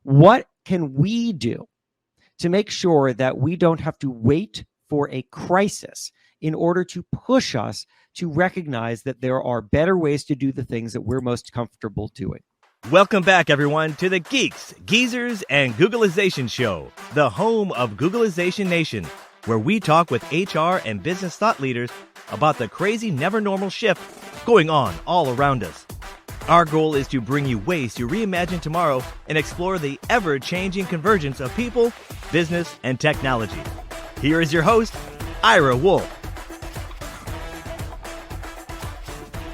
What can we do to make sure that we don't have to wait for a crisis in order to push us to recognize that there are better ways to do the things that we're most comfortable doing? Welcome back, everyone, to the Geeks, Geezers, and Googleization Show, the home of Googleization Nation, where we talk with HR and business thought leaders about the crazy, never normal shift going on all around us. Our goal is to bring you ways to reimagine tomorrow and explore the ever-changing convergence of people, business, and technology. Here is your host, Ira Wolfe.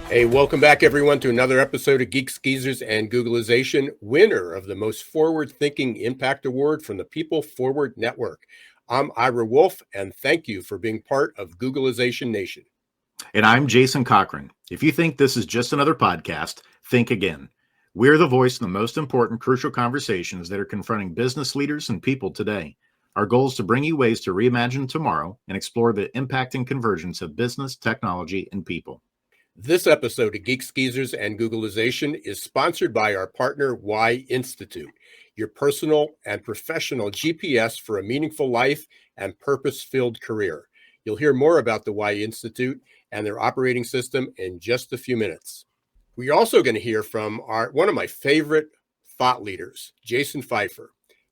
Hey, welcome back, everyone, to another episode of Geeks, Geezers, and Googleization, winner of the Most Forward-Thinking Impact Award from the People Forward Network. I'm Ira Wolfe, and thank you for being part of Googleization Nation. And I'm Jason Cochran. If you think this is just another podcast, think again. We're the voice in the most important, crucial conversations that are confronting business leaders and people today. Our goal is to bring you ways to reimagine tomorrow and explore the impact and convergence of business, technology, and people. This episode of Geeks, Geezers, and Googleization is sponsored by our partner, Y Institute, your personal and professional GPS for a meaningful life and purpose-filled career. You'll hear more about the Y Institute and their operating system in just a few minutes. We're also going to hear from one of my favorite thought leaders, Jason Feifer,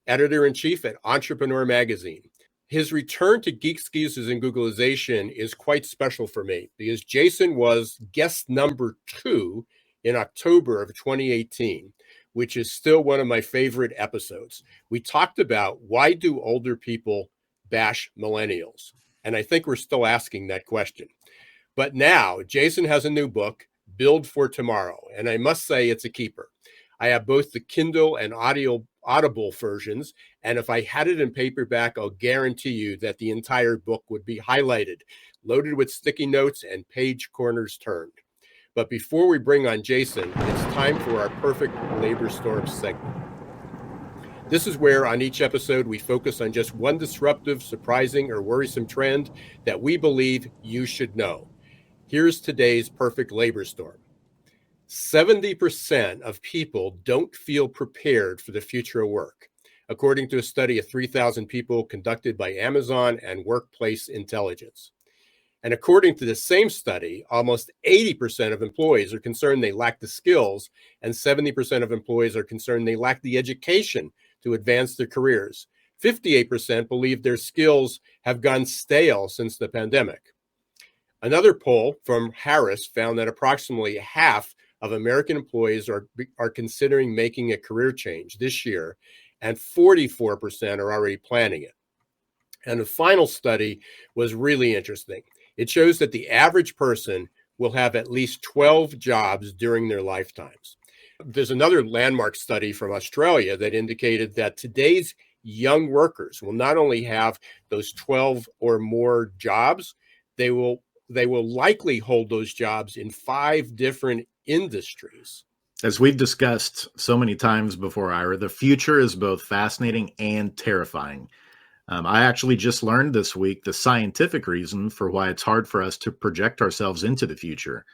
editor-in-chief at Entrepreneur Magazine. His return to Geeks, Geezers, and Googleization is quite special for me because Jason was guest number 2 in October of 2018, which is still one of my favorite episodes. We talked about why do older people bash millennials? And I think we're still asking that question. But now Jason has a new book, Build for Tomorrow, and I must say it's a keeper. I have both the Kindle and Audible versions, and if I had it in paperback, I'll guarantee you that the entire book would be highlighted, loaded with sticky notes and page corners turned. But before we bring on Jason, it's time for our Perfect Labor Storm segment. This is where on each episode we focus on just one disruptive, surprising, or worrisome trend that we believe you should know. Here's today's Perfect Labor Storm. 70% of people don't feel prepared for the future of work, according to a study of 3,000 people conducted by Amazon and Workplace Intelligence. And according to the same study, almost 80% of employees are concerned they lack the skills, and 70% of employees are concerned they lack the education to advance their careers. 58% believe their skills have gone stale since the pandemic. Another poll from Harris found that approximately half of American employees are considering making a career change this year, and 44% are already planning it. And the final study was really interesting. It shows that the average person will have at least 12 jobs during their lifetimes. There's another landmark study from Australia that indicated that today's young workers will not only have those 12 or more jobs, they will likely hold those jobs in 5 different industries. As we've discussed so many times before, Ira, the future is both fascinating and terrifying. I actually just learned this week the scientific reason for why it's hard for us to project ourselves into the future.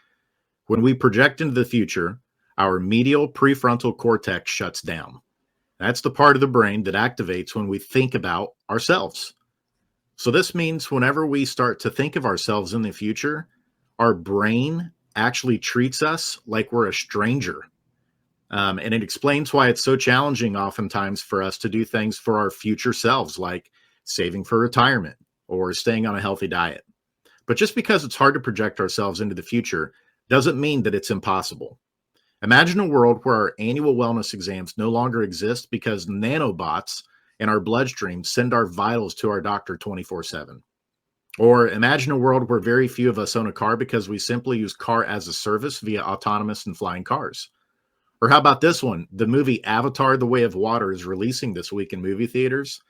When we project into the future, our medial prefrontal cortex shuts down. That's the part of the brain that activates when we think about ourselves. So this means whenever we start to think of ourselves in the future, our brain actually treats us like we're a stranger. And it explains why it's so challenging oftentimes for us to do things for our future selves, like saving for retirement or staying on a healthy diet. But just because it's hard to project ourselves into the future doesn't mean that it's impossible. Imagine a world where our annual wellness exams no longer exist because nanobots in our bloodstream send our vitals to our doctor 24/7. Or imagine a world where very few of us own a car because we simply use car as a service via autonomous and flying cars. Or how about this one? The movie Avatar: The Way of Water is releasing this week in movie theaters.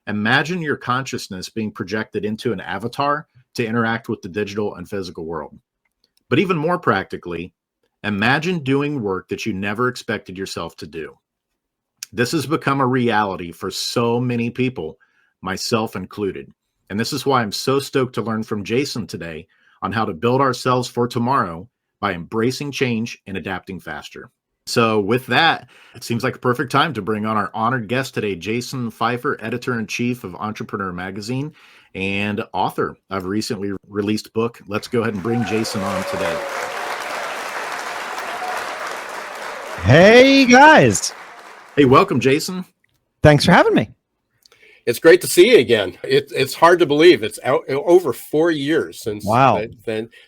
Imagine your consciousness being projected into an avatar to interact with the digital and physical world. But even more practically, imagine doing work that you never expected yourself to do. This has become a reality for so many people, myself included. And this is why I'm so stoked to learn from Jason today on how to build ourselves for tomorrow by embracing change and adapting faster. So with that, it seems like a perfect time to bring on our honored guest today, Jason Feifer, editor-in-chief of Entrepreneur Magazine and author of a recently released book. Let's go ahead and bring Jason on today. Hey, guys. Hey, welcome, Jason. Thanks for having me. It's great to see you again. It's hard to believe it's over 4 years since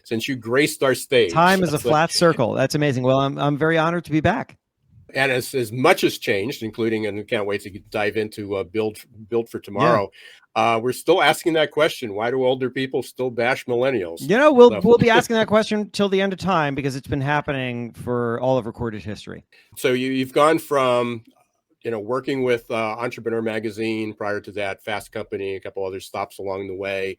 since you graced our stage. Time is a flat circle. That's amazing. Well, I'm very honored to be back. And as much has changed, including, and I can't wait to dive into build for tomorrow. Yeah. We're still asking that question: why do older people still bash millennials? We'll be asking that question till the end of time, because it's been happening for all of recorded history. So you've gone from working with Entrepreneur Magazine, prior to that, Fast Company, a couple other stops along the way.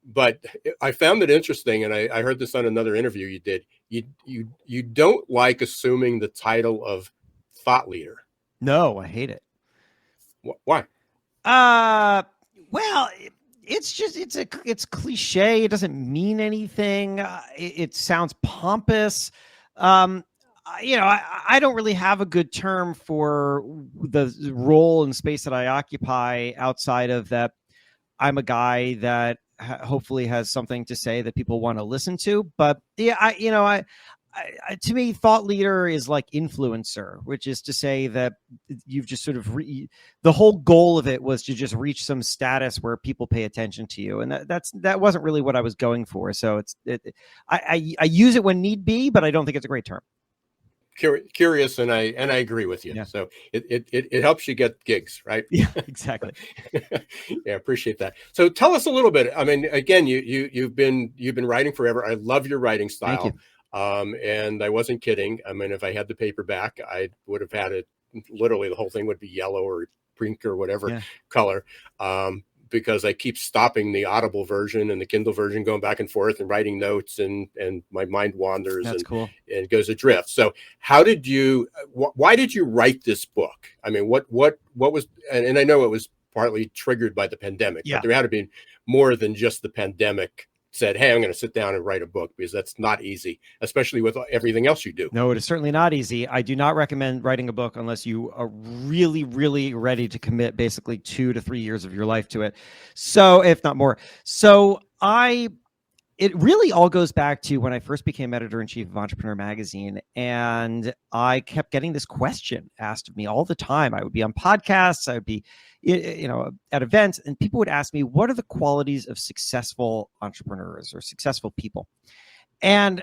But I found it interesting, and I heard this on another interview you did. You don't like assuming the title of thought leader. No, I hate it. Why? Well, it's cliche. It doesn't mean anything. It sounds pompous. I don't really have a good term for the role and space that I occupy outside of that. I'm a guy that hopefully has something to say that people want to listen to. But yeah, to me, thought leader is like influencer, which is to say that you've just sort of the whole goal of it was to just reach some status where people pay attention to you, and that wasn't really what I was going for. So I use it when need be, but I don't think it's a great term. Curious, and I agree with you. Yeah. So it helps you get gigs, right? Yeah, exactly. Yeah, appreciate that. So tell us a little bit. I mean, again, you've been writing forever. I love your writing style. Thank you. And I wasn't kidding. I mean, if I had the paperback, I would have had it. Literally, the whole thing would be yellow or pink or whatever color. Because I keep stopping the Audible version and the Kindle version, going back and forth and writing notes, and my mind wanders. That's cool. And goes adrift. So why did you write this book? I mean, what was, and I know it was partly triggered by the pandemic, but there had to be more than just the pandemic said, hey, I'm going to sit down and write a book, because that's not easy, especially with everything else you do. No, it is certainly not easy. I do not recommend writing a book unless you are really, really ready to commit basically 2 to 3 years of your life to it. So if not more. So it really all goes back to when I first became editor-in-chief of Entrepreneur Magazine, and I kept getting this question asked of me all the time. I would be on podcasts, I would be, at events, and people would ask me, what are the qualities of successful entrepreneurs or successful people? And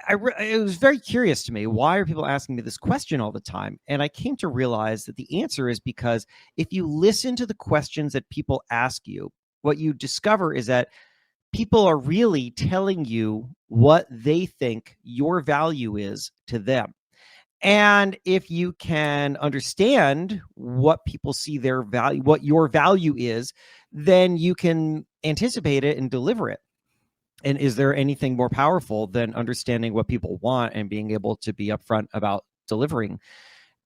it was very curious to me. Why are people asking me this question all the time? And I came to realize that the answer is because if you listen to the questions that people ask you, what you discover is that people are really telling you what they think your value is to them. And if you can understand what people see their value, what your value is, then you can anticipate it and deliver it. And is there anything more powerful than understanding what people want and being able to be upfront about delivering?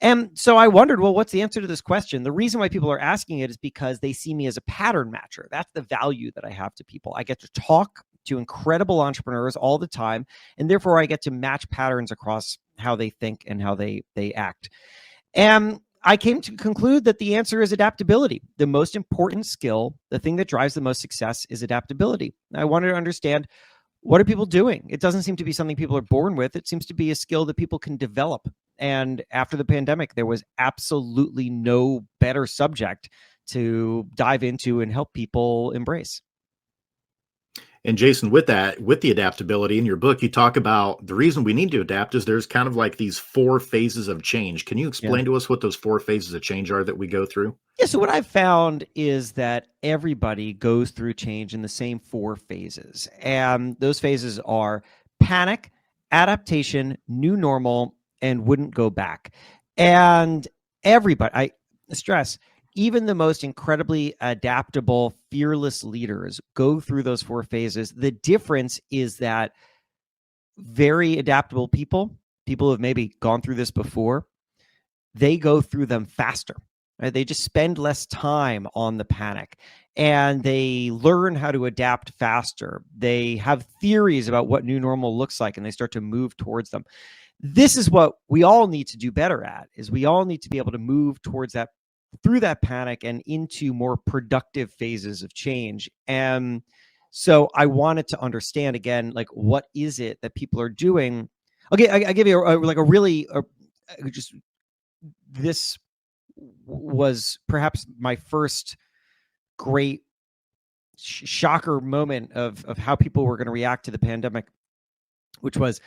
And so I wondered, well, what's the answer to this question? The reason why people are asking it is because they see me as a pattern matcher. That's the value that I have to people. I get to talk to incredible entrepreneurs all the time, and therefore I get to match patterns across how they think and how they act. And I came to conclude that the answer is adaptability. The most important skill, the thing that drives the most success, is adaptability. I wanted to understand, what are people doing? It doesn't seem to be something people are born with. It seems to be a skill that people can develop. And after the pandemic, there was absolutely no better subject to dive into and help people embrace. And Jason, with the adaptability in your book, you talk about the reason we need to adapt is there's kind of like these 4 phases of change. Can you explain to us what those 4 phases of change are that we go through? Yeah, so what I've found is that everybody goes through change in the same 4 phases. And those phases are panic, adaptation, new normal, and wouldn't go back. And everybody, I stress, even the most incredibly adaptable, fearless leaders go through those 4 phases. The difference is that very adaptable people who have maybe gone through this before, they go through them faster. Right? They just spend less time on the panic, and they learn how to adapt faster. They have theories about what new normal looks like, and they start to move towards them. This is what we all need to do better at, is we all need to be able to move towards that, through that panic and into more productive phases of change. And so I wanted to understand again, like, what is it that people are doing? Okay, I give you just this was perhaps my first great shocker moment of how people were going to react to the pandemic, which was,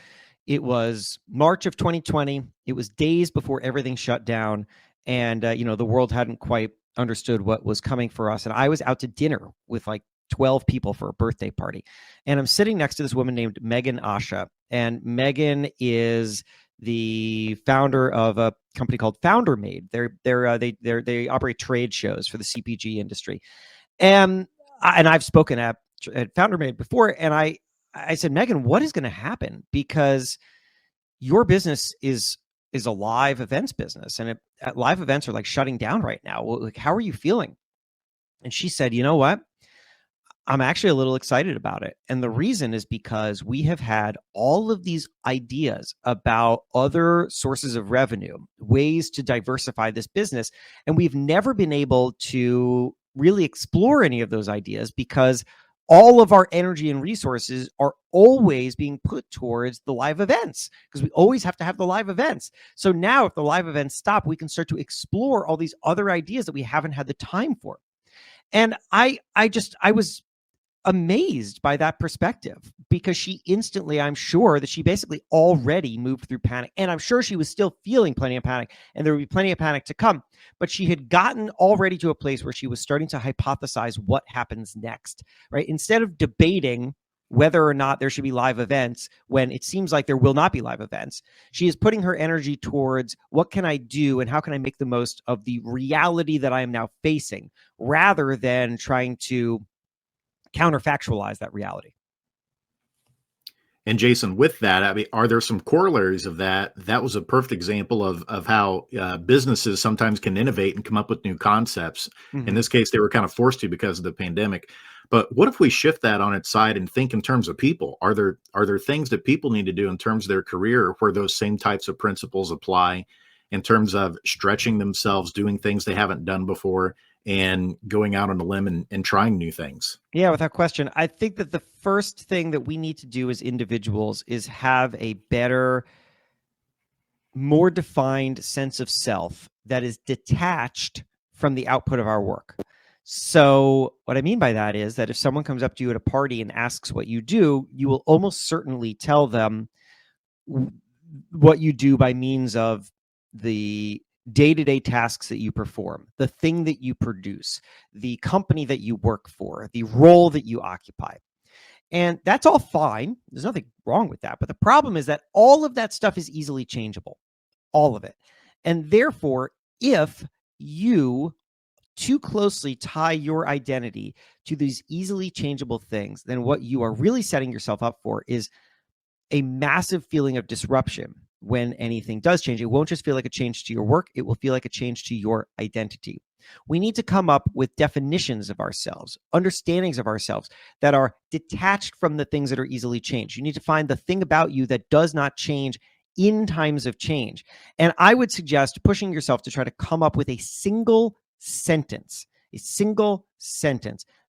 it was March of 2020. It was days before everything shut down, and the world hadn't quite understood what was coming for us. And I was out to dinner with like 12 people for a birthday party, and I'm sitting next to this woman named Megan Asha, and Megan is the founder of a company called Founder Made. They operate trade shows for the CPG industry, and I've spoken at Founder Made before, and I said, Megan, what is going to happen? Because your business is a live events business, and live events are like shutting down right now. Like, how are you feeling? And she said, you know what? I'm actually a little excited about it. And the reason is because we have had all of these ideas about other sources of revenue, ways to diversify this business. And we've never been able to really explore any of those ideas because all of our energy and resources are always being put towards the live events, because we always have to have the live events. So now if the live events stop, we can start to explore all these other ideas that we haven't had the time for. And I was amazed by that perspective, because she instantly, I'm sure that she basically already moved through panic, and I'm sure she was still feeling plenty of panic, and there would be plenty of panic to come, but she had gotten already to a place where she was starting to hypothesize what happens next, right? Instead of debating whether or not there should be live events when it seems like there will not be live events, she is putting her energy towards, what can I do and how can I make the most of the reality that I am now facing, rather than trying to counterfactualize that reality. And Jason, with that, I mean, are there some corollaries of that? That was a perfect example of how businesses sometimes can innovate and come up with new concepts. Mm-hmm. In this case, they were kind of forced to because of the pandemic. But what if we shift that on its side and think in terms of people? Are there things that people need to do in terms of their career where those same types of principles apply, in terms of stretching themselves, doing things they haven't done before, and going out on a limb and trying new things? Yeah, without question. I think that the first thing that we need to do as individuals is have a better, more defined sense of self that is detached from the output of our work. So what I mean by that is that if someone comes up to you at a party and asks what you do, you will almost certainly tell them what you do by means of the day-to-day tasks that you perform, the thing that you produce, the company that you work for, the role that you occupy. And that's all fine. There's nothing wrong with that. But the problem is that all of that stuff is easily changeable, all of it. And therefore, if you too closely tie your identity to these easily changeable things, then what you are really setting yourself up for is a massive feeling of disruption. When anything does change, it won't just feel like a change to your work, it will feel like a change to your identity. We need to come up with definitions of ourselves, understandings of ourselves that are detached from the things that are easily changed. You need to find the thing about you that does not change in times of change. And I would suggest pushing yourself to try to come up with a single sentence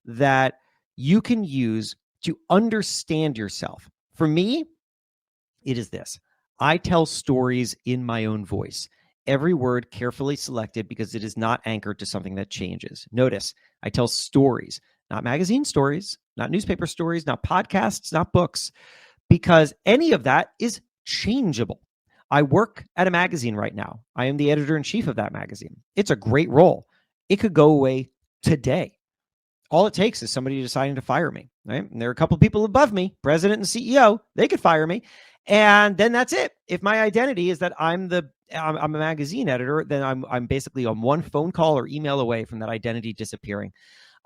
that you can use to understand yourself. For me, it is this: I tell stories in my own voice. Every word carefully selected because it is not anchored to something that changes. Notice, I tell stories, not magazine stories, not newspaper stories, not podcasts, not books, because any of that is changeable. I work at a magazine right now. I am the editor-in-chief of that magazine. It's a great role. It could go away today. All it takes is somebody deciding to fire me, right? And there are a couple of people above me, president and CEO, they could fire me. And then that's it. If my identity is that I'm a magazine editor, then I'm basically on one phone call or email away from that identity disappearing.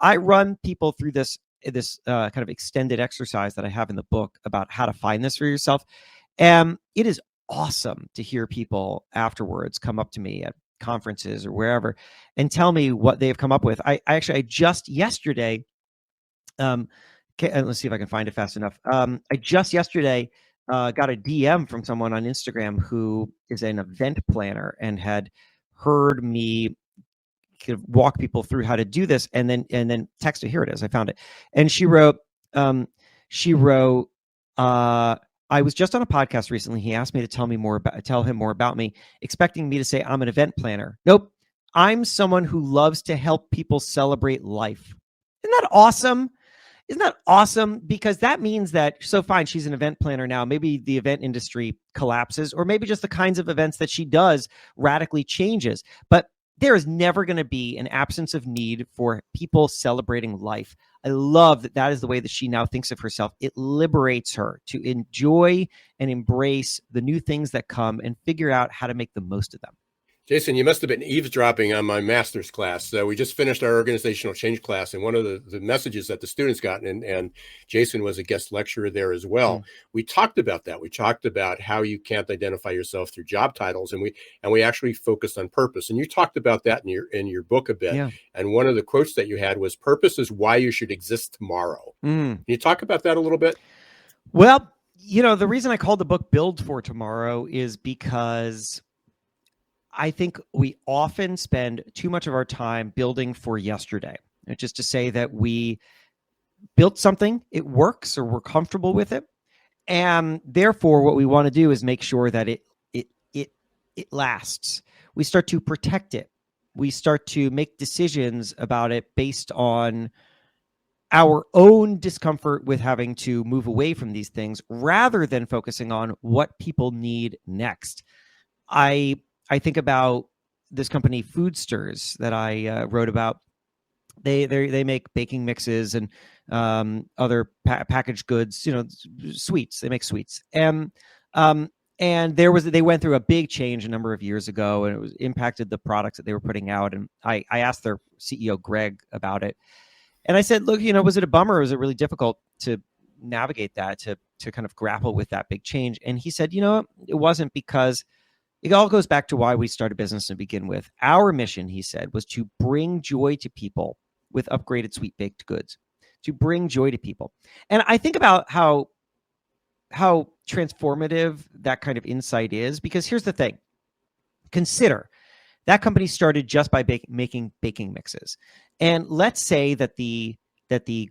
I run people through this kind of extended exercise that I have in the book about how to find this for yourself. And it is awesome to hear people afterwards come up to me at conferences or wherever and tell me what they've come up with. I just yesterday, let's see if I can find it fast enough. I just yesterday got a DM from someone on Instagram who is an event planner and had heard me kind of walk people through how to do this, and then texted. Here it is. I found it, and she wrote. She wrote. I was just on a podcast recently. He asked me to tell him more about me, expecting me to say I'm an event planner. Nope, I'm someone who loves to help people celebrate life. Isn't that awesome? Isn't that awesome? Because that means that, so fine, she's an event planner now. Maybe the event industry collapses, or maybe just the kinds of events that she does radically changes. But there is never going to be an absence of need for people celebrating life. I love that that is the way that she now thinks of herself. It liberates her to enjoy and embrace the new things that come and figure out how to make the most of them. Jason, you must have been eavesdropping on my master's class. We just finished our organizational change class, and one of the messages that the students got, and Jason was a guest lecturer there as well. We talked about that. We talked about how you can't identify yourself through job titles, and we actually focused on purpose. And you talked about that in your book a bit. Yeah. And one of the quotes that you had was, "Purpose is why you should exist tomorrow." Can you talk about that a little bit? Well, the reason I called the book "Build for Tomorrow" is because I think we often spend too much of our time building for yesterday. It's just to say that we built something, it works, or we're comfortable with it, and therefore what we want to do is make sure that it lasts. We start to protect it. We start to make decisions about it based on our own discomfort with having to move away from these things, rather than focusing on what people need next. I think about this company, Food Stirs, that I wrote about. They make baking mixes and other packaged goods, sweets. They make sweets, and they went through a big change a number of years ago, and it was impacted the products that they were putting out. And I asked their CEO Greg about it, and I said, "Look, was it a bummer? Or was it really difficult to navigate that, to kind of grapple with that big change?" And he said, "It wasn't, because it all goes back to why we started business to begin with. Our mission," he said, "was to bring joy to people with upgraded sweet baked goods, to bring joy to people." And I think about how transformative that kind of insight is, because here's the thing. Consider that company started just by making baking mixes. And let's say that the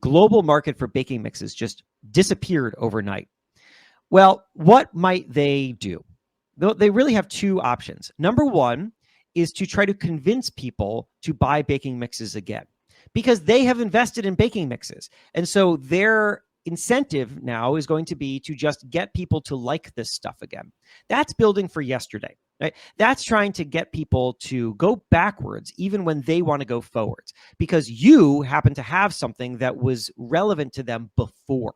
global market for baking mixes just disappeared overnight. Well, what might they do? They really have two options. Number one is to try to convince people to buy baking mixes again, because they have invested in baking mixes. And so their incentive now is going to be to just get people to like this stuff again. That's building for yesterday, right? That's trying to get people to go backwards even when they want to go forwards, because you happen to have something that was relevant to them before.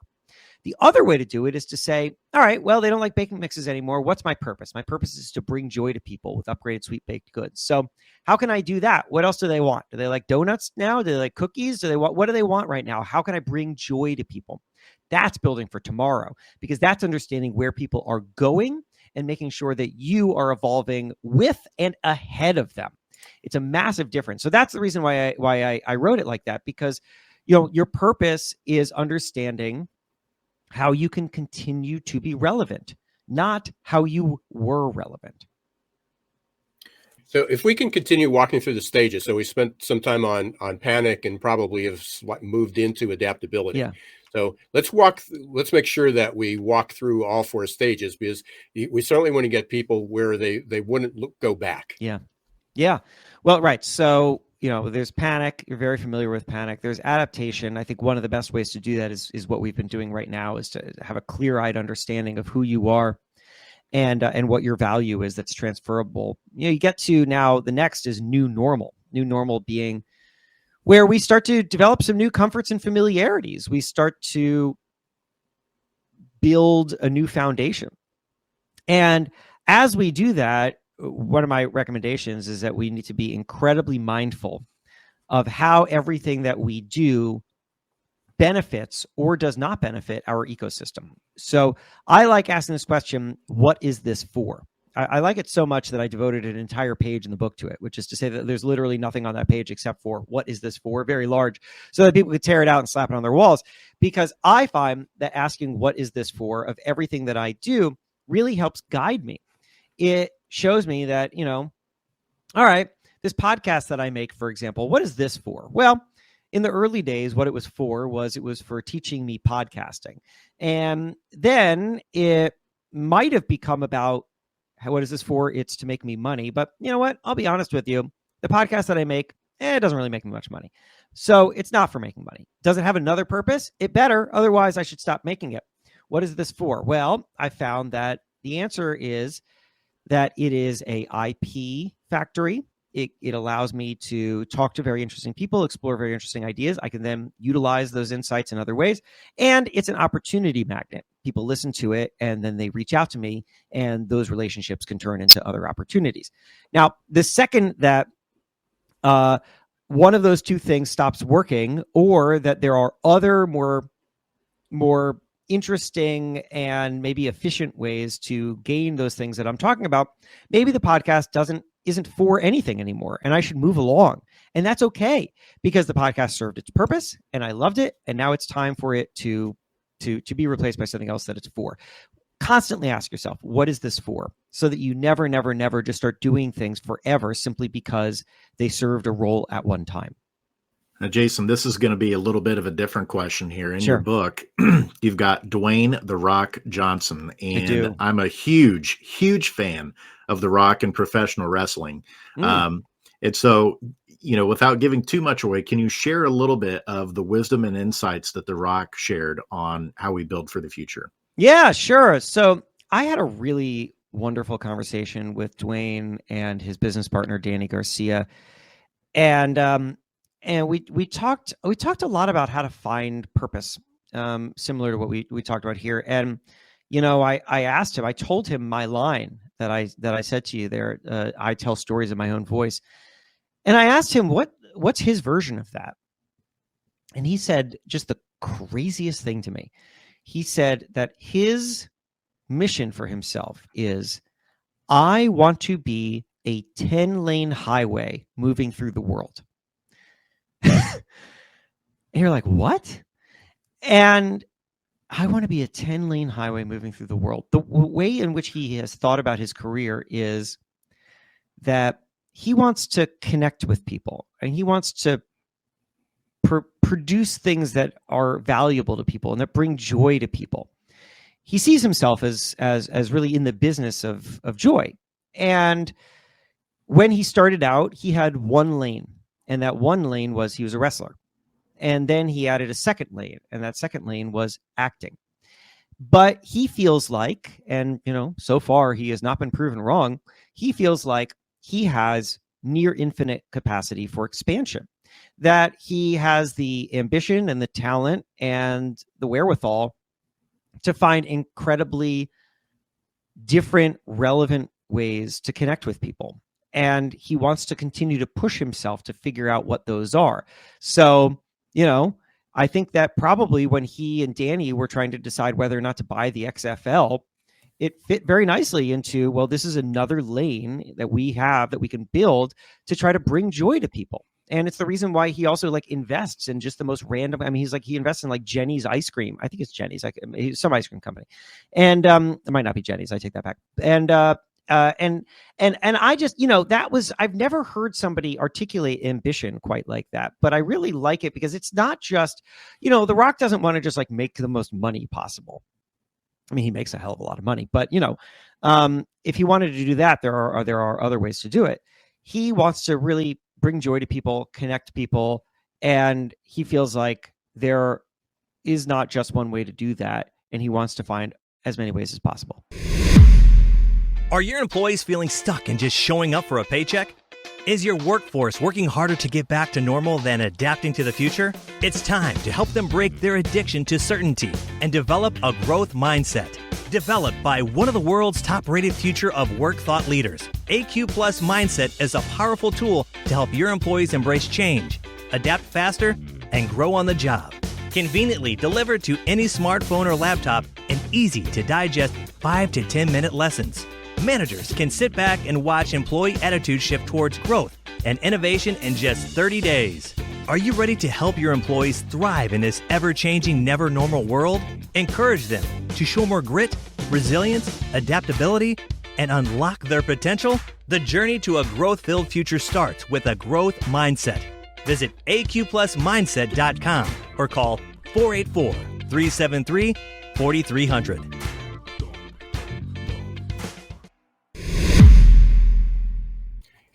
The other way to do it is to say, all right, well, they don't like baking mixes anymore. What's my purpose? My purpose is to bring joy to people with upgraded sweet baked goods. So how can I do that? What else do they want? Do they like donuts now? Do they like cookies? What do they want right now? How can I bring joy to people? That's building for tomorrow, because that's understanding where people are going and making sure that you are evolving with and ahead of them. It's a massive difference. So that's the reason why I wrote it like that, because your purpose is understanding how you can continue to be relevant, not how you were relevant. So if we can continue walking through the stages, so we spent some time on panic and probably have moved into adaptability. Yeah. So let's make sure that we walk through all four stages, because we certainly want to get people where they wouldn't go back. Yeah. Yeah. Well, right. So, there's panic. You're very familiar with panic. There's adaptation. I think one of the best ways to do that is what we've been doing right now, is to have a clear-eyed understanding of who you are and what your value is that's transferable. You get to now, the next is new normal. New normal being where we start to develop some new comforts and familiarities. We start to build a new foundation. And as we do that, one of my recommendations is that we need to be incredibly mindful of how everything that we do benefits or does not benefit our ecosystem. So I like asking this question, what is this for? I like it so much that I devoted an entire page in the book to it, which is to say that there's literally nothing on that page except for what is this for, very large, so that people could tear it out and slap it on their walls. Because I find that asking what is this for of everything that I do really helps guide me. It shows me that, all right, this podcast that I make, for example, what is this for? Well, in the early days, what it was for teaching me podcasting. And then it might have become about, what is this for? It's to make me money. But you know what? I'll be honest with you. The podcast that I make, it doesn't really make me much money. So it's not for making money. Does it have another purpose? It better. Otherwise, I should stop making it. What is this for? Well, I found that the answer is that it is a IP factory. It allows me to talk to very interesting people, explore very interesting ideas. I can then utilize those insights in other ways. And it's an opportunity magnet. People listen to it and then they reach out to me, and those relationships can turn into other opportunities. Now, the second that one of those two things stops working, or that there are other more interesting and maybe efficient ways to gain those things that I'm talking about, maybe the podcast isn't for anything anymore, and I should move along. And that's okay, because the podcast served its purpose and I loved it, and now it's time for it to be replaced by something else that it's for. Constantly ask yourself, what is this for? So that you never just start doing things forever simply because they served a role at one time. Now, Jason, this is going to be a little bit of a different question here. In Sure. your book, you've got Dwayne "The Rock" Johnson, I do. and I'm a huge fan of The Rock and professional wrestling. And so, without giving too much away, can you share a little bit of the wisdom and insights that The Rock shared on how we build for the future? Yeah, sure. So I had a really wonderful conversation with Dwayne and his business partner, Danny Garcia. And we talked a lot about how to find purpose, similar to what we talked about here. And, I asked him, I told him my line that I said to you there, I tell stories in my own voice. And I asked him, what's his version of that? And he said just the craziest thing to me. He said that his mission for himself is, I want to be a 10-lane highway moving through the world. And you're like, what? And I want to be a 10-lane highway moving through the world. The way in which he has thought about his career is that he wants to connect with people, and he wants to produce things that are valuable to people and that bring joy to people. He sees himself as really in the business of joy. And when he started out, he had one lane, and that one lane was he was a wrestler. And then he added a second lane, and that second lane was acting. But he feels like, and so far he has not been proven wrong, he feels like he has near infinite capacity for expansion, that he has the ambition and the talent and the wherewithal to find incredibly different, relevant ways to connect with people. And he wants to continue to push himself to figure out what those are. So, I think that probably when he and Danny were trying to decide whether or not to buy the XFL, it fit very nicely into, well, this is another lane that we have that we can build to try to bring joy to people. And it's the reason why he also invests in just the most random. I mean, he invests in Jenny's ice cream. I think it's Jenny's, some ice cream company. And it might not be Jenny's. I take that back. And I just, I've never heard somebody articulate ambition quite like that, but I really like it because it's not just, The Rock doesn't want to just make the most money possible. I mean, he makes a hell of a lot of money, but if he wanted to do that, there are other ways to do it. He wants to really bring joy to people, connect people, and he feels like there is not just one way to do that, and he wants to find as many ways as possible. Are your employees feeling stuck and just showing up for a paycheck? Is your workforce working harder to get back to normal than adapting to the future? It's time to help them break their addiction to certainty and develop a growth mindset. Developed by one of the world's top-rated future of work thought leaders, AQ Plus Mindset is a powerful tool to help your employees embrace change, adapt faster, and grow on the job. Conveniently delivered to any smartphone or laptop in easy-to-digest 5 to 10-minute lessons. managers can sit back and watch employee attitude shift towards growth and innovation in just 30 days. Are you ready to help your employees thrive in this ever-changing, never normal world? Encourage them to show more grit, resilience, adaptability, and unlock their potential? The journey to a growth-filled future starts with a growth mindset. Visit aqplusmindset.com or call 484-373-4300.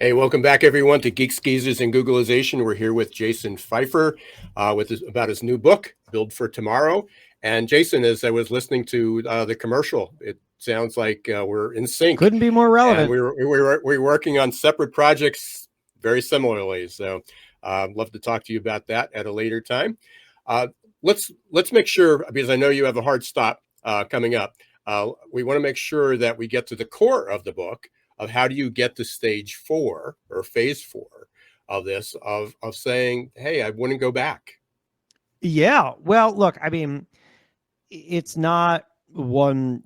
Hey, welcome back, everyone, to Geeks, Geezers, and Googlization. We're here with Jason Feifer about his new book, Build for Tomorrow. And Jason, as I was listening to the commercial, it sounds like we're in sync. Couldn't be more relevant. And we're working on separate projects very similarly. So I'd love to talk to you about that at a later time. Let's make sure, because I know you have a hard stop coming up. We want to make sure that we get to the core of the book of how do you get to stage 4 or phase 4 of this, of saying, hey, I wouldn't go back. Yeah. Well, look, I mean, it's not one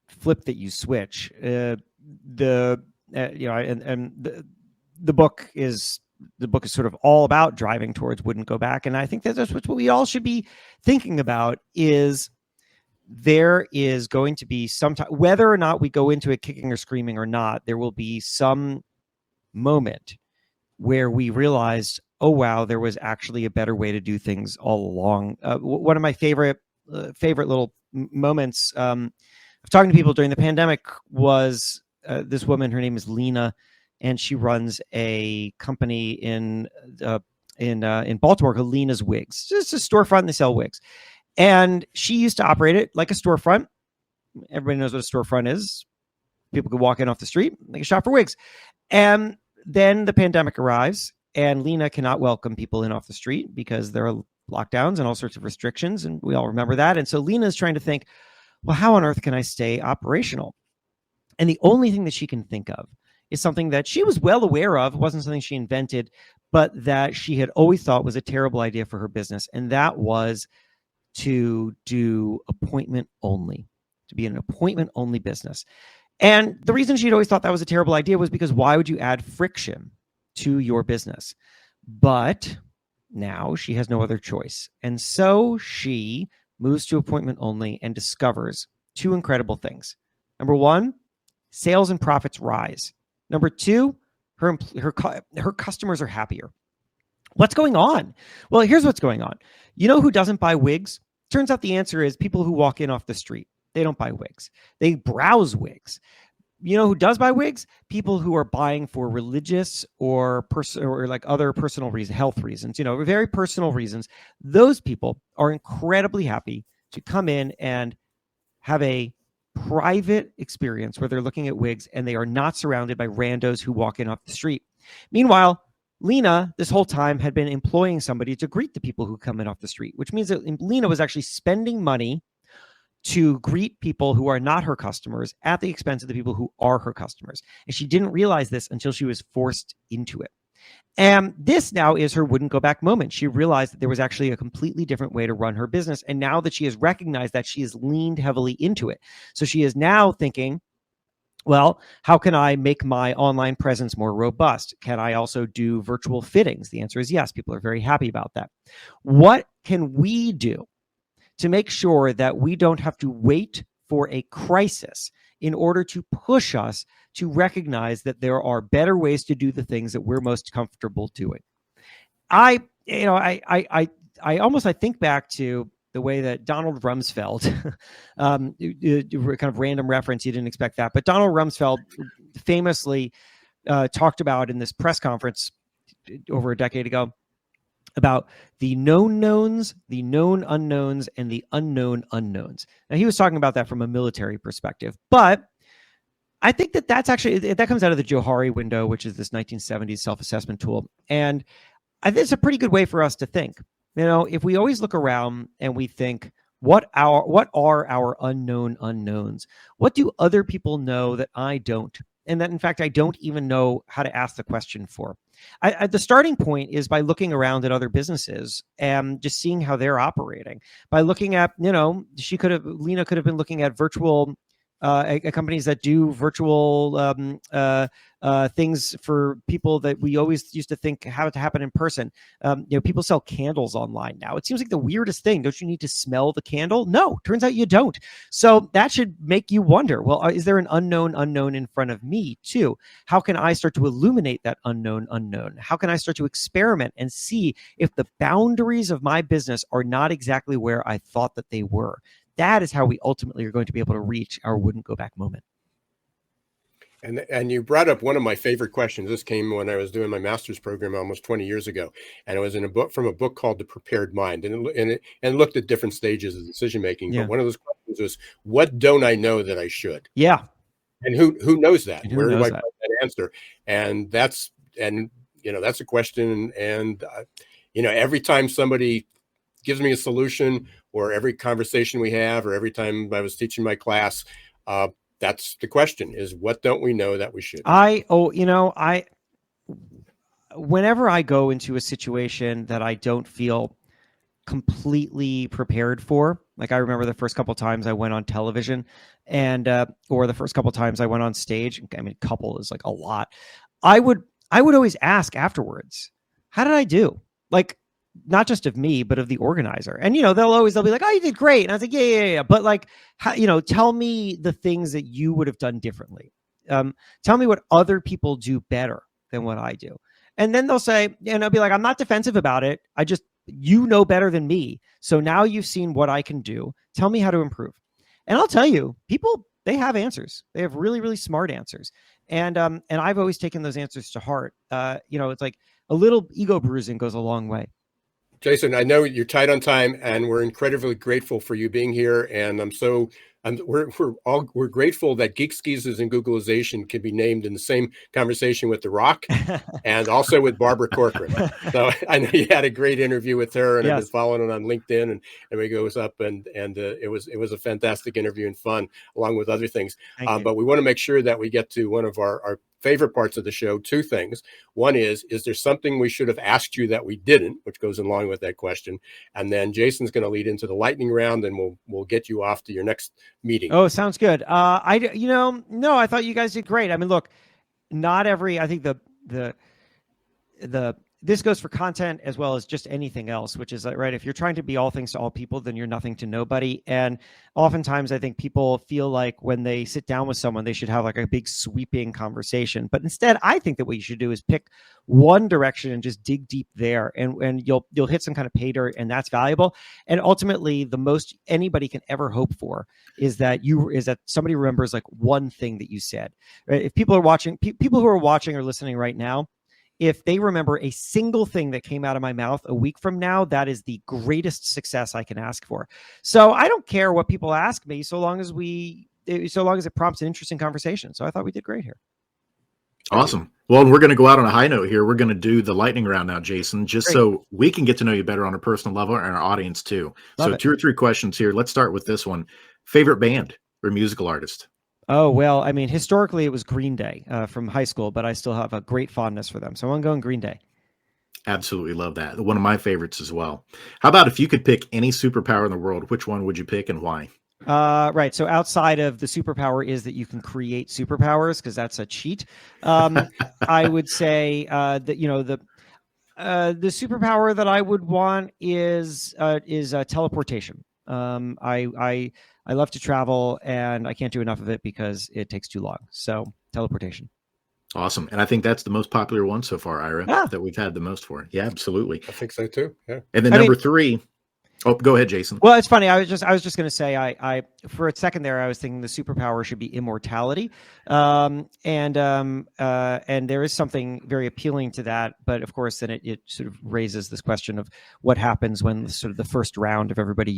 flip that you switch. The book is sort of all about driving towards wouldn't go back. And I think that's what we all should be thinking about is there is going to be some time, whether or not we go into it kicking or screaming or not, there will be some moment where we realized, oh, wow, there was actually a better way to do things all along. One of my favorite little moments of talking to people during the pandemic was this woman. Her name is Lena, and she runs a company in Baltimore called Lena's Wigs. It's just a storefront. They sell wigs. And she used to operate it like a storefront. Everybody knows what a storefront is. People could walk in off the street, they can shop for wigs. And then the pandemic arrives, and Lena cannot welcome people in off the street because there are lockdowns and all sorts of restrictions, and we all remember that. And so Lena is trying to think, well, how on earth can I stay operational? And the only thing that she can think of is something that she was well aware of. It wasn't something she invented, but that she had always thought was a terrible idea for her business. And that was to do appointment only, to be an appointment only business. And the reason she'd always thought that was a terrible idea was because why would you add friction to your business? But now she has no other choice. And so she moves to appointment only and discovers 2 incredible things. Number 1, sales and profits rise. Number 2, her customers are happier. What's going on? Well, here's what's going on. You know who doesn't buy wigs? Turns out the answer is people who walk in off the street. They don't buy wigs. They browse wigs. You know who does buy wigs? People who are buying for religious or like other personal reasons, health reasons, very personal reasons. Those people are incredibly happy to come in and have a private experience where they're looking at wigs and they are not surrounded by randos who walk in off the street. Meanwhile, Lena, this whole time, had been employing somebody to greet the people who come in off the street, which means that Lena was actually spending money to greet people who are not her customers at the expense of the people who are her customers. And she didn't realize this until she was forced into it. And this now is her wouldn't go back moment. She realized that there was actually a completely different way to run her business. And now that she has recognized that, she has leaned heavily into it. So she is now thinking, well, how can I make my online presence more robust? Can I also do virtual fittings? The answer is yes. People are very happy about that. What can we do to make sure that we don't have to wait for a crisis in order to push us to recognize that there are better ways to do the things that we're most comfortable doing? I think back to the way that Donald Rumsfeld, kind of random reference, you didn't expect that, but Donald Rumsfeld famously talked about in this press conference over a decade ago about the known knowns, the known unknowns, and the unknown unknowns. Now, he was talking about that from a military perspective, but I think that that comes out of the Johari window, which is this 1970s self-assessment tool. And I think it's a pretty good way for us to think. If we always look around and we think, what are our unknown unknowns? What do other people know that I don't? And that, in fact, I don't even know how to ask the question for. The starting point is by looking around at other businesses and just seeing how they're operating. By looking at, Lena could have been looking at virtual companies that do virtual things for people that we always used to think have to happen in person. People sell candles online now. It seems like the weirdest thing. Don't you need to smell the candle? No, turns out you don't. So that should make you wonder, well, is there an unknown in front of me too? How can I start to illuminate that unknown? How can I start to experiment and see if the boundaries of my business are not exactly where I thought that they were? That is how we ultimately are going to be able to reach our wouldn't go back moment. And you brought up one of my favorite questions. This came when I was doing my master's program almost 20 years ago, and it was in a book called The Prepared Mind, and it looked at different stages of decision making. Yeah. But one of those questions was, "What don't I know that I should?" Yeah. And who knows that? And Where do I find that answer? And that's a question. And every time somebody gives me a solution, or every conversation we have, or every time I was teaching my class, that's the question: is what don't we know that we should? Whenever I go into a situation that I don't feel completely prepared for, like I remember the first couple of times I went on television, and or the first couple of times I went on stage. I mean, couple is like a lot. I would always ask afterwards, how did I do? Like, not just of me, but of the organizer. And, they'll be like, oh, you did great. And I was like, yeah. But like, tell me the things that you would have done differently. Tell me what other people do better than what I do. And then they'll say, and I'll be like, I'm not defensive about it. You know better than me. So now you've seen what I can do. Tell me how to improve. And I'll tell you, people, they have answers. They have really, really smart answers. And I've always taken those answers to heart. It's like a little ego bruising goes a long way. Jason, I know you're tight on time, and we're incredibly grateful for you being here. And we're grateful that Geeks, Geezers, and Googleization can be named in the same conversation with The Rock and also with Barbara Corcoran. So I know you had a great interview with her, and I've been following it on LinkedIn, and it goes up, and it was a fantastic interview and fun, along with other things. But we want to make sure that we get to one of our favorite parts of the show. Two things. One is there something we should have asked you that we didn't, which goes along with that question? And then Jason's going to lead into the lightning round, and we'll get you off to your next meeting. Oh, sounds good. No, I thought you guys did great. I mean, look, I think this goes for content as well as just anything else, which is right. If you're trying to be all things to all people, then you're nothing to nobody. And oftentimes I think people feel like when they sit down with someone, they should have like a big sweeping conversation. But instead, I think that what you should do is pick one direction and just dig deep there, and you'll hit some kind of pay dirt, and that's valuable. And ultimately, the most anybody can ever hope for is that somebody remembers like one thing that you said. Right? If people are watching, people who are watching or listening right now, if they remember a single thing that came out of my mouth a week from now, that is the greatest success I can ask for. So I don't care what people ask me, so long as it prompts an interesting conversation. So I thought we did great here. Awesome. Well, we're going to go out on a high note here. We're going to do the lightning round now, Jason, just so we can get to know you better on a personal level, and our audience too. Love it. 2 or 3 questions here. Let's start with this one. Favorite band or musical artist? Oh, well, I mean, historically it was Green Day from high school, but I still have a great fondness for them. So I'm going Green Day. Absolutely love that. One of my favorites as well. How about if you could pick any superpower in the world, which one would you pick and why? Right. So outside of the superpower is that you can create superpowers, because that's a cheat. I would say that, the superpower that I would want is teleportation. I love to travel, and I can't do enough of it because it takes too long. So teleportation. Awesome. And I think that's the most popular one so far, Ira, that we've had the most for. Yeah, absolutely. I think so too. Yeah. And then number 3. Oh, go ahead, Jason. Well, it's funny. I was just going to say, I for a second there, I was thinking the superpower should be immortality, and there is something very appealing to that. But of course, then it sort of raises this question of what happens when sort of the first round of everybody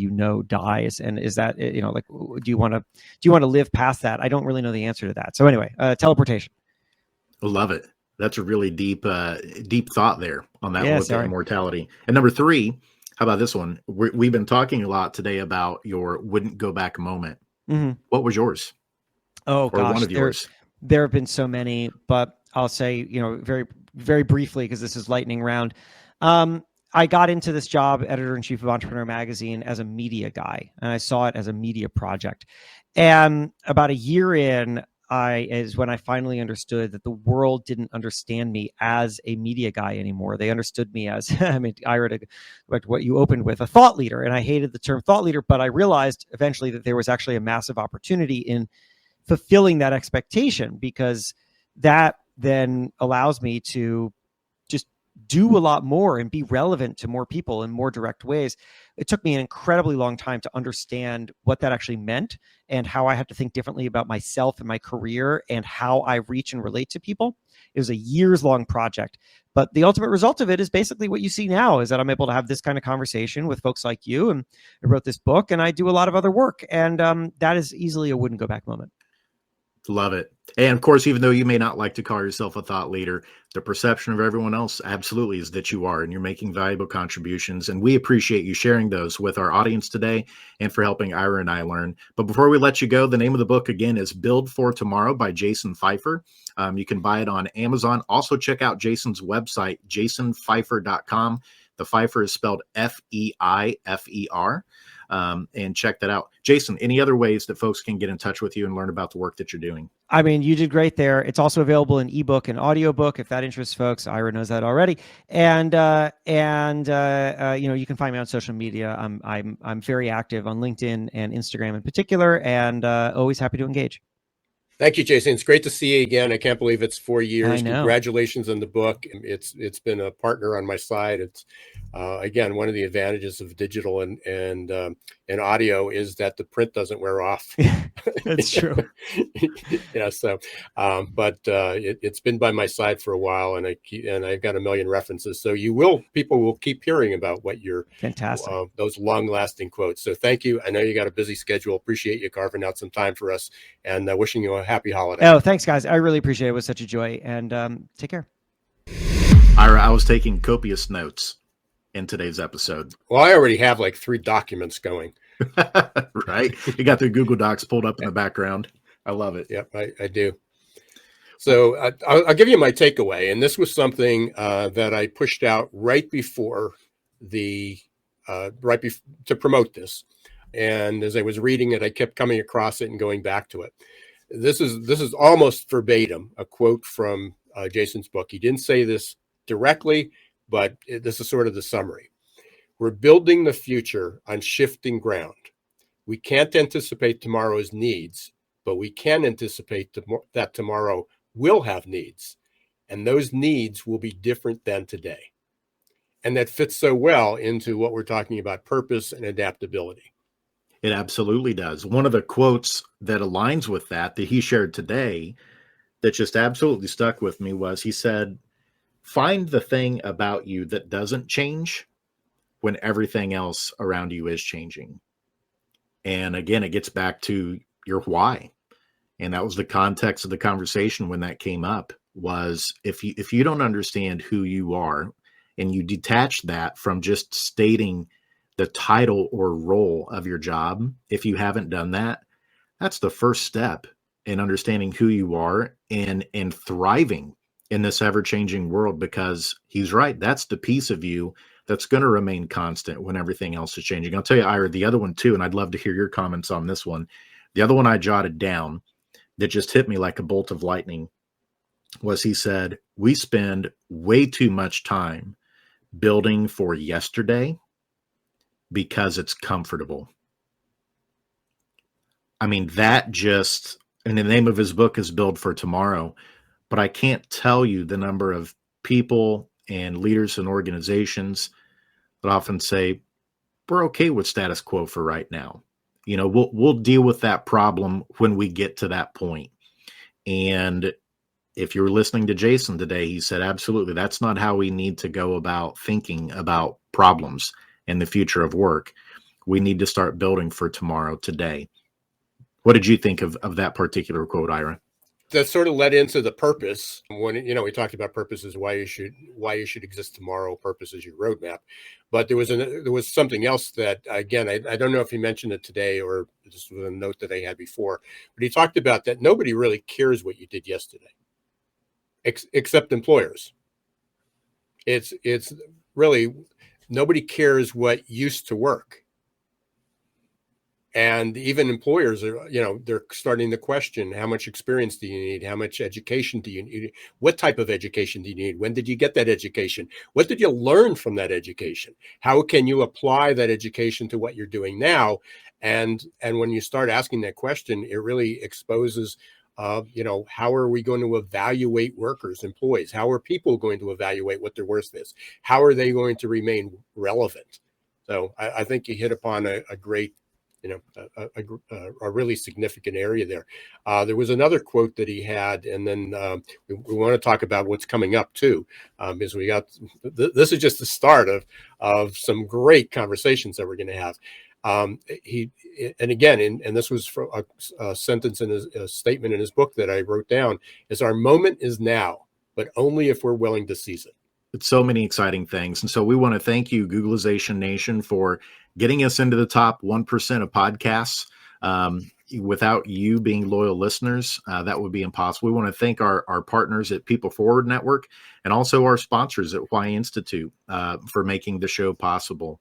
dies, and is that like, do you want to live past that? I don't really know the answer to that. So anyway, teleportation. Love it. That's a really deep thought there on that look at immortality. And number 3. How about this one? We've been talking a lot today about your wouldn't go back moment. Mm-hmm. What was yours? Oh, gosh. One of yours. There have been so many, but I'll say, very, very briefly, because this is lightning round. I got into this job, editor-in-chief of Entrepreneur Magazine, as a media guy, and I saw it as a media project. And about a year in, is when I finally understood that the world didn't understand me as a media guy anymore. They understood me as, I mean, Ira, what you opened with, a thought leader. And I hated the term thought leader, but I realized eventually that there was actually a massive opportunity in fulfilling that expectation, because that then allows me to just do a lot more and be relevant to more people in more direct ways. It took me an incredibly long time to understand what that actually meant and how I had to think differently about myself and my career and how I reach and relate to people. It was a years-long project, but the ultimate result of it is basically what you see now, is that I'm able to have this kind of conversation with folks like you, and I wrote this book, and I do a lot of other work, and that is easily a wouldn't go back moment. Love it. And of course, even though you may not like to call yourself a thought leader, the perception of everyone else absolutely is that you are, and you're making valuable contributions. And we appreciate you sharing those with our audience today and for helping Ira and I learn. But before we let you go, the name of the book again is Build for Tomorrow by Jason Feifer. You can buy it on Amazon. Also check out Jason's website, jasonfeifer.com. The Feifer is spelled Feifer. And check that out. Jason, any other ways that folks can get in touch with you and learn about the work that you're doing? I mean, you did great there. It's also available in ebook and audiobook if that interests folks. Ira knows that already. And you can find me on social media. I'm very active on LinkedIn and Instagram in particular, and always happy to engage. Thank you, Jason. It's great to see you again. I can't believe it's 4 years. I know. Congratulations on the book. It's been a partner on my side. It's again, one of the advantages of digital and audio is that the print doesn't wear off. That's true. Yeah. So, it's been by my side for a while, and I've got a million references. So people will keep hearing about what you're fantastic. Those long-lasting quotes. So thank you. I know you got a busy schedule. Appreciate you carving out some time for us, and wishing you a happy holiday. Oh, thanks, guys. I really appreciate it. It was such a joy, and take care. Ira, I was taking copious notes in today's episode. Well, I already have like 3 documents going. Right? You got the Google Docs pulled up in the background. I love it. Yep, I do. So I'll give you my takeaway. And this was something that I pushed out right before to promote this. And as I was reading it, I kept coming across it and going back to it. This is almost verbatim a quote from Jason's book. He didn't say this directly, but this is sort of the summary. We're building the future on shifting ground. We can't anticipate tomorrow's needs, but we can anticipate that tomorrow will have needs, and those needs will be different than today. And that fits so well into what we're talking about, purpose and adaptability. It absolutely does. One of the quotes that aligns with that he shared today that just absolutely stuck with me was, he said, find the thing about you that doesn't change when everything else around you is changing. And again, it gets back to your why. And that was the context of the conversation when that came up, was if you don't understand who you are and you detach that from just stating the title or role of your job, if you haven't done that, that's the first step in understanding who you are and thriving in this ever-changing world, because he's right. That's the piece of you that's going to remain constant when everything else is changing. I'll tell you, Ira, the other one too, and I'd love to hear your comments on this one. The other one I jotted down that just hit me like a bolt of lightning was, he said, we spend way too much time building for yesterday because it's comfortable. I mean, that just, and the name of his book is Build for Tomorrow, but I can't tell you the number of people and leaders and organizations that often say, we're okay with status quo for right now. You know, we'll deal with that problem when we get to that point. And if you're listening to Jason today, he said, absolutely, that's not how we need to go about thinking about problems and the future of work. We need to start building for tomorrow, today. What did you think of that particular quote, Ira? That sort of led into the purpose. When, we talked about purpose is why you should exist tomorrow. Purpose is your roadmap. But there was something else that, again, I don't know if he mentioned it today or this was a note that I had before, but he talked about that nobody really cares what you did yesterday, except employers. It's really, nobody cares what used to work. And even employers are, they're starting to question, how much experience do you need? How much education do you need? What type of education do you need? When did you get that education? What did you learn from that education? How can you apply that education to what you're doing now? And when you start asking that question, it really exposes, how are we going to evaluate workers, employees? How are people going to evaluate what their worth is? How are they going to remain relevant? So I think you hit upon a great, a really significant area there. There was another quote that he had, and then we want to talk about what's coming up too, because we got this is just the start of some great conversations that we're going to have. And this was from a sentence in a statement in his book that I wrote down, is our moment is now, but only if we're willing to seize it. It's so many exciting things. And so we want to thank you, Googleization Nation, for getting us into the top 1% of podcasts. Without you being loyal listeners, that would be impossible. We want to thank our partners at People Forward Network and also our sponsors at Y Institute for making the show possible.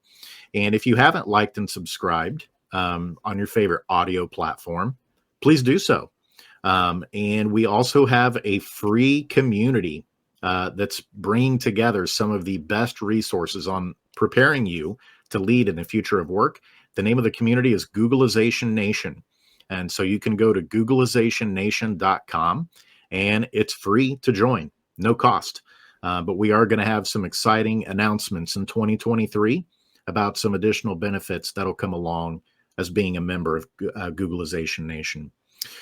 And if you haven't liked and subscribed on your favorite audio platform, please do so. And we also have a free community that's bringing together some of the best resources on preparing you to lead in the future of work. The name of the community is Googleization Nation. And so you can go to googleizationnation.com and it's free to join, no cost. But we are going to have some exciting announcements in 2023 about some additional benefits that'll come along as being a member of Googleization Nation.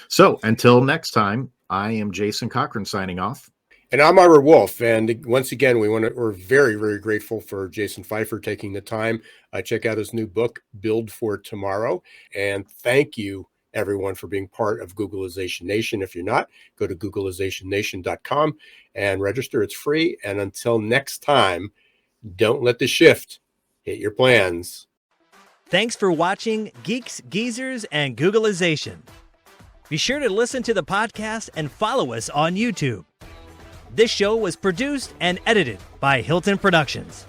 So until next time, I am Jason Cochran signing off. And I'm Ira Wolfe. And once again, we're very, very grateful for Jason Feifer taking the time. Check out his new book, Build for Tomorrow. And thank you, everyone, for being part of Googleization Nation. If you're not, go to googleizationnation.com and register. It's free. And until next time, don't let the shift hit your plans. Thanks for watching Geeks, Geezers, and Googleization. Be sure to listen to the podcast and follow us on YouTube. This show was produced and edited by Hilton Productions.